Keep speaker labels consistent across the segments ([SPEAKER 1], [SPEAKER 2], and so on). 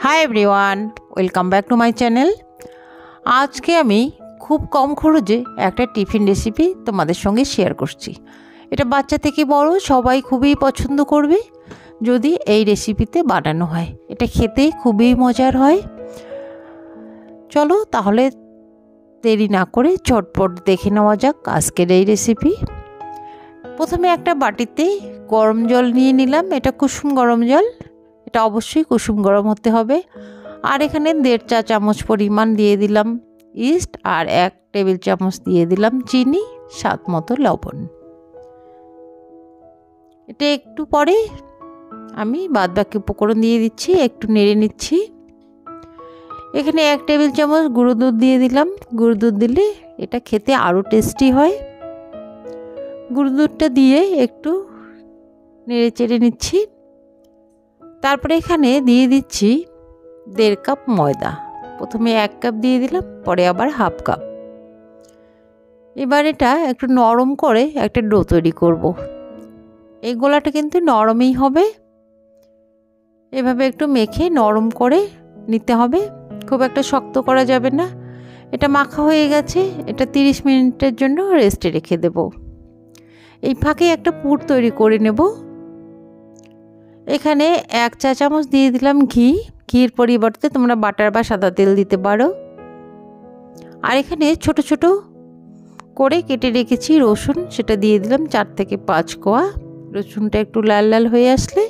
[SPEAKER 1] Hi everyone, welcome back to my channel. আজকে আমি খুব কম খরচে একটা টিফিন রেসিপি তোমাদের সঙ্গে শেয়ার করছি। এটা বাচ্চা থেকে বড় সবাই খুবই পছন্দ করবে যদি এই রেসিপিতে বানানো হয়। এটা খেতে খুবই মজার হয়। চলো তাহলে দেরি না করে চটপট দেখে নেওয়া যাক আজকের এই রেসিপি। প্রথমে একটা বাটিতে গরম জল নিয়ে নিলাম। এটা কুসুম গরম জল, এটা অবশ্যই কুসুম গরম হতে হবে। আর এখানে 1.5 চা চামচ পরিমাণ দিয়ে দিলাম ইস্ট, আর 1 টেবিল চামচ দিয়ে দিলাম চিনি, স্বাদ মতো লবণ। এটা একটু পরে আমি বাদবাকি উপকরণ দিয়ে দিচ্ছি, একটু নেড়ে নিচ্ছি। এখানে 1 টেবিল চামচ গুঁড়ো দুধ দিয়ে দিলাম। গুঁড়ো দুধ দিলে এটা খেতে আরও টেস্টি হয়। গুঁড়ো দুধটা দিয়ে একটু নেড়ে চেড়ে নিচ্ছি। তারপরে এখানে দিয়ে দিচ্ছি 1.5 কাপ ময়দা। প্রথমে 1 কাপ দিয়ে দিলাম, পরে আবার হাফ কাপ। এবার এটা একটু নরম করে একটা ডো তৈরি করব। এই গোলাটা কিন্তু নরমই হবে। এভাবে একটু মেখে নরম করে নিতে হবে, খুব একটা শক্ত করা যাবে না। এটা মাখা হয়ে গেছে, এটা 30 মিনিটের জন্য রেস্টে রেখে দেব। এই ফাঁকে একটা পুর তৈরি করে নেব। এখানে 1 চা চামচ দিয়ে দিলাম ঘি। ঘির পরিবর্তে তোমরা বাটার বা সাদা তেল দিতে পারো। আর এখানে ছোট ছোট করে কেটে রেখেছি রসুন, সেটা দিয়ে দিলাম 4 থেকে 5 কোয়া। রসুনটা একটু লাল লাল হয়ে আসলে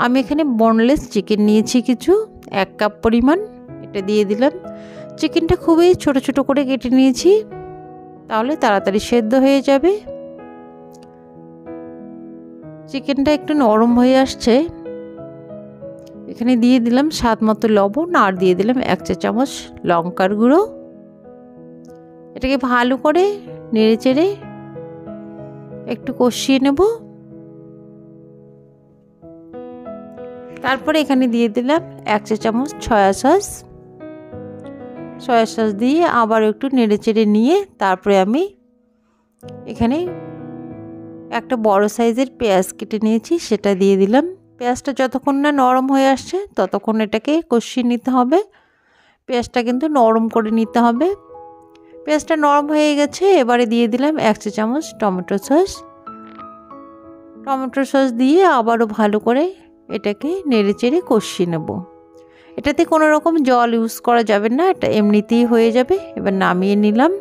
[SPEAKER 1] আমি এখানে বোনলেস চিকেন নিয়েছি কিছু, 1 কাপ পরিমাণ, এটা দিয়ে দিলাম। চিকেনটা খুবই ছোট ছোট করে কেটে নিয়েছি, তাহলে তাড়াতাড়ি সেদ্ধ হয়ে যাবে। চিকেনটা একটু নরম হয়ে আসছে, এখানে দিয়ে দিলাম স্বাদ মতো লবণ, আর দিয়ে দিলাম 1 চা চামচ লঙ্কার গুঁড়ো। এটাকে ভালো করে নেড়ে চেড়ে একটু কষিয়ে নেব। তারপরে এখানে দিয়ে দিলাম 1 চা চামচ সয়া সস। সয়া সস দিয়ে আবার একটু নেড়ে চেড়ে নিয়ে তারপরে আমি এখানে একটা বড় সাইজের পেঁয়াজ কেটে নিয়েছি, সেটা দিয়ে দিলাম। পেঁয়াজটা যতক্ষণ না নরম হয়ে আসছে ততক্ষণ এটাকে কষিয়ে নিতে হবে। পেঁয়াজটা কিন্তু নরম করে নিতে হবে। পেঁয়াজটা নরম হয়ে গেছে, এবারে দিয়ে দিলাম 1 চা চামচ টমেটো সস। টমেটো সস দিয়ে আবারও ভালো করে এটাকে নেড়ে চেড়ে কষিয়ে নেব। এটাতে কোনো রকম জল ইউজ করা যাবে না, এটা এমনিতেই হয়ে যাবে। এবার নামিয়ে নিলাম।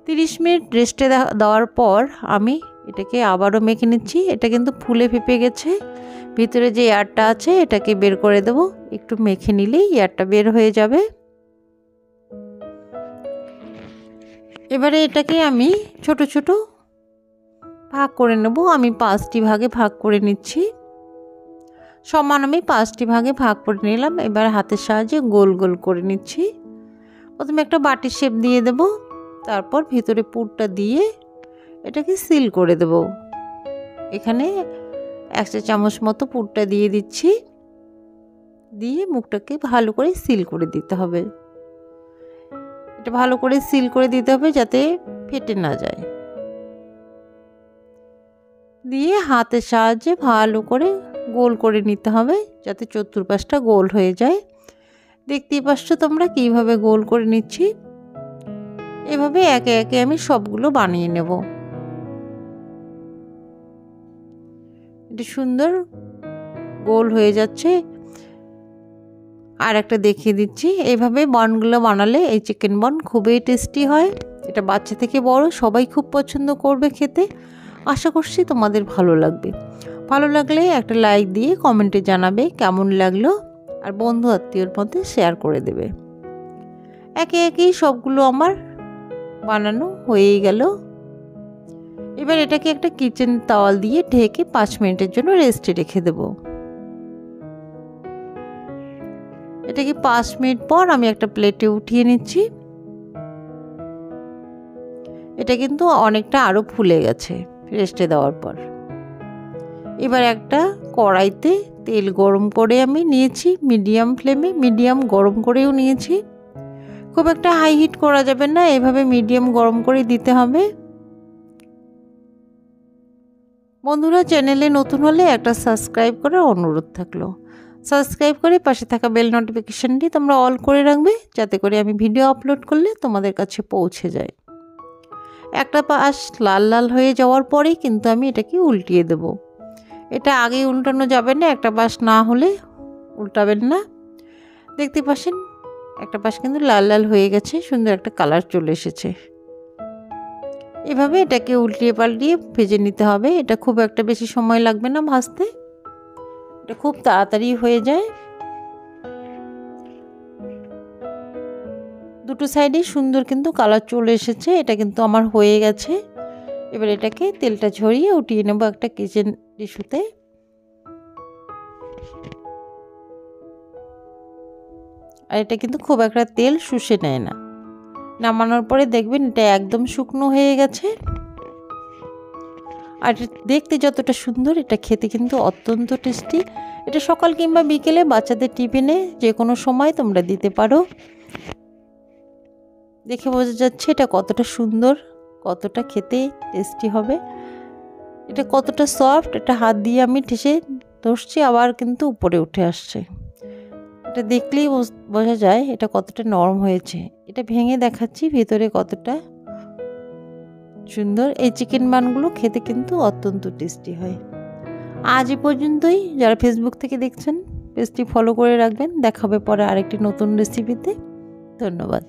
[SPEAKER 1] 30 মিনিট রেস্টে দেওয়ার পর আমি এটাকে আবারও মেখে নিচ্ছি। এটা কিন্তু ফুলে ফেপে গেছে, ভিতরে যে এয়ারটা আছে এটাকে বের করে দেব। একটু মেখে নিলেই এয়ারটা বের হয়ে যাবে। এবারে এটাকে আমি ছোট ছোট ভাগ করে নেব। আমি 5টি ভাগে ভাগ করে নিচ্ছি। সমান আমি 5টি ভাগে ভাগ করে নিলাম। এবার হাতের সাহায্যে গোল গোল করে নিচ্ছি। প্রথমে একটা বাটির শেপ দিয়ে দেব, তারপর ভিতরে পুরটা দিয়ে এটাকে সিল করে দেব। এখানে 1 চা চামচ মতো পুরটা দিয়ে দিচ্ছি, দিয়ে মুখটাকে ভালো করে সিল করে দিতে হবে। এটা ভালো করে সিল করে দিতে হবে যাতে ফেটে না যায়। দিয়ে হাতের সাহায্যে ভালো করে গোল করে নিতে হবে যাতে চতুর্পাশটা গোল হয়ে যায়। দেখতেই পাচ্ছ তোমরা কিভাবে গোল করে নিচ্ছি। এভাবে একে একে আমি সবগুলো বানিয়ে নেব। এটা সুন্দর গোল হয়ে যাচ্ছে। আর একটা দেখিয়ে দিচ্ছি, এইভাবে বনগুলো বানালে এই চিকেন বন খুবই টেস্টি হয়। এটা বাচ্চা থেকে বড় সবাই খুব পছন্দ করবে খেতে। আশা করছি তোমাদের ভালো লাগবে। ভালো লাগলে একটা লাইক দিয়ে কমেন্টে জানাবে কেমন লাগলো, আর বন্ধু আত্মীয়র মধ্যে শেয়ার করে দেবে। একে একেই সবগুলো আমার বানানো হয়েই গেল। এবার এটাকে একটা কিচেন তাওয়াল দিয়ে ঢেকে 5 মিনিটের জন্য রেস্টে রেখে দেব। এটাকে 5 মিনিট পর আমি একটা প্লেটে উঠিয়ে নিচ্ছি। এটা কিন্তু অনেকটা আরও ফুলে গেছে রেস্টে দেওয়ার পর। এবার একটা কড়াইতে তেল গরম করে আমি নিয়েছি, মিডিয়াম ফ্লেমে, মিডিয়াম গরম করেও নিয়েছি। খুব একটা হাই হিট করা যাবে না, এভাবে মিডিয়াম গরম করে দিতে হবে। বন্ধুরা চ্যানেলে নতুন হলে একটা সাবস্ক্রাইব করার অনুরোধ থাকলো। সাবস্ক্রাইব করে পাশে থাকা বেল নোটিফিকেশানটি তোমরা অল করে রাখবে, যাতে করে আমি ভিডিও আপলোড করলে তোমাদের কাছে পৌঁছে যায়। একটা পাশ লাল লাল হয়ে যাওয়ার পরেই কিন্তু আমি এটাকে উল্টিয়ে দেব। এটা আগেই উল্টানো যাবে না, একটা পাশ না হলে উল্টাবেন না। দেখতে পাচ্ছেন একটা পাশ কিন্তু লাল লাল হয়ে গেছে, সুন্দর একটা কালার চলে এসেছে। এভাবে এটাকে উল্টিয়ে পাল্টিয়ে ভেজে নিতে হবে। এটা খুব একটা বেশি সময় লাগবে না ভাজতে, এটা খুব তাড়াতাড়ি হয়ে যায়। দুটো সাইডে সুন্দর কিন্তু কালার চলে এসেছে, এটা কিন্তু আমার হয়ে গেছে। এবার এটাকে তেলটা ঝরিয়ে উঠিয়ে নেব একটা কিচেন টিস্যুতে। আর এটা কিন্তু খুব একটা তেল শুষে নেয় না। নামানোর পরে দেখবেন এটা একদম শুকনো হয়ে গেছে। আর দেখতে যতটা সুন্দর, এটা খেতে কিন্তু অত্যন্ত টেস্টি। এটা সকাল কিংবা বিকেলে বাচ্চাদের টিফিনে যে কোনো সময় তোমরা দিতে পারো। দেখে বোঝা যাচ্ছে এটা কতটা সুন্দর, কতটা খেতে টেস্টি হবে। এটা কতটা সফট, এটা হাত দিয়ে আমি ঠেসে ধরছি, আবার কিন্তু উপরে উঠে আসছে। এটা দেখলেই বোঝা যায় এটা কতটা নরম হয়েছে। এটা ভেঙে দেখাচ্ছি ভিতরে কতটা সুন্দর। এই চিকেন বানগুলো খেতে কিন্তু অত্যন্ত টেস্টি হয়। আজ এ পর্যন্তই। যারা ফেসবুক থেকে দেখছেন পেজটি ফলো করে রাখবেন। দেখা হবে পরে আরেকটি নতুন রেসিপিতে। ধন্যবাদ।